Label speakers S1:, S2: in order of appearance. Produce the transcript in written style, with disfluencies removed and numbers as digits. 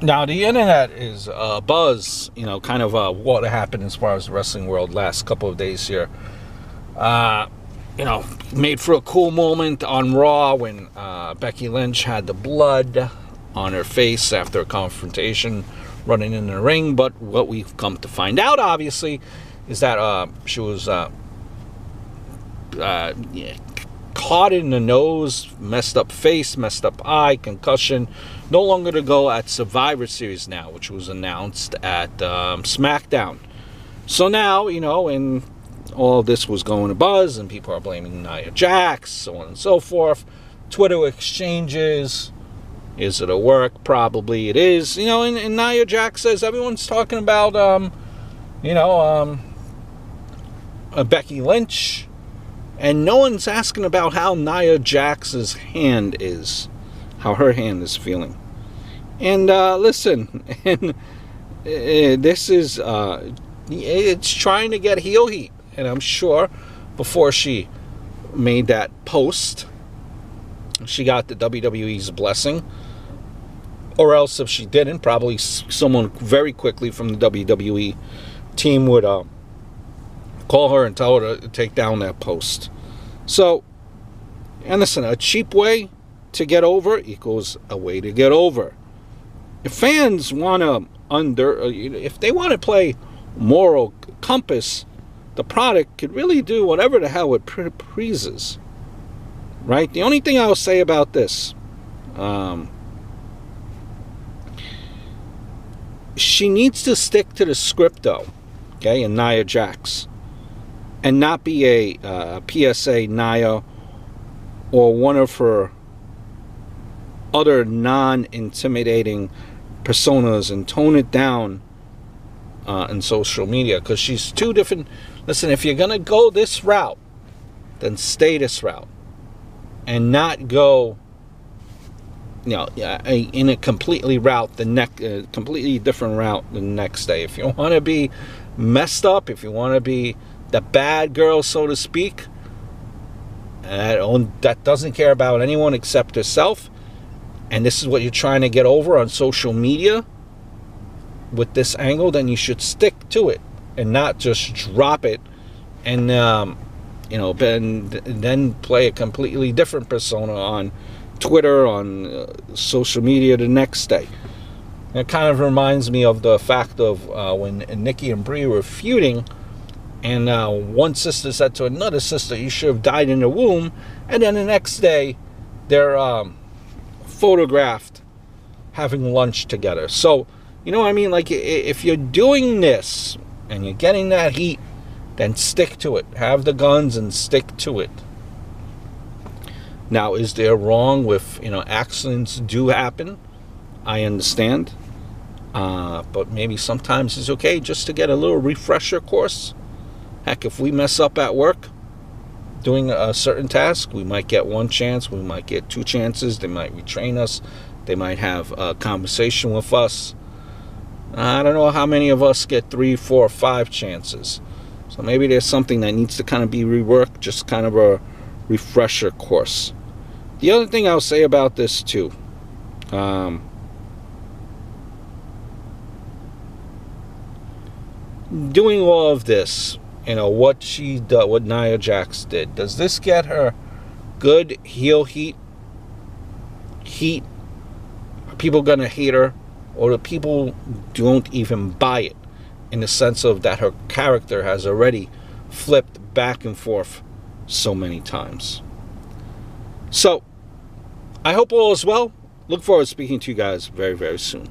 S1: Now, the internet is buzz, kind of what happened as far as the wrestling world last couple of days here. Uh, Made for a cool moment on Raw when Becky Lynch had the blood on her face after a confrontation running in the ring. But what we've come to find out, obviously, is that she was caught in the nose, messed up face, messed up eye, concussion. No longer to go at Survivor Series now, which was announced at SmackDown. So now, and all of this was going to buzz, and people are blaming Nia Jax, so on and so forth. Twitter exchanges. Is it a work? Probably it is. And Nia Jax says everyone's talking about, Becky Lynch. And no one's asking about how Nia Jax's hand is, how her hand is feeling. And listen, and this is, it's trying to get heel heat. And I'm sure before she made that post, she got the WWE's blessing. Or else if she didn't, probably someone very quickly from the WWE team would call her and tell her to take down that post. So, and listen, a cheap way to get over equals a way to get over. If fans want to if they want to play moral compass, the product could really do whatever the hell it pleases. Right? The only thing I'll say about this, she needs to stick to the script, though, okay, and Nia Jax, and not be a PSA Nia or one of her other non-intimidating personas, and tone it down in social media, because she's too different. Listen, if you're going to go this route, then stay this route, and not go in a completely different route the next day. If you want to be messed up, if you want to be the bad girl, so to speak, that doesn't care about anyone except herself, and this is what you're trying to get over on social media with this angle, then you should stick to it and not just drop it and then play a completely different persona on Twitter, on social media the next day. It kind of reminds me of the fact of when Nikki and Brie were feuding, and one sister said to another sister, "You should have died in the womb," and then the next day they're photographed having lunch together. So, what I mean? Like, if you're doing this and you're getting that heat, then stick to it. Have the guns and stick to it. Now, is there wrong with, accidents do happen? I understand. But maybe sometimes it's okay just to get a little refresher course. Heck, if we mess up at work doing a certain task, we might get one chance, we might get two chances, they might retrain us, they might have a conversation with us. I don't know how many of us get 3, 4, 5 chances. So maybe there's something that needs to kind of be reworked, just kind of a refresher course. The other thing I'll say about this too, doing all of this, what she did, what Nia Jax did, does this get her good heel heat? Are people gonna hate her, or the people don't even buy it, in the sense of that her character has already flipped back and forth so many times? So, I hope all is well. Look forward to speaking to you guys very, very soon.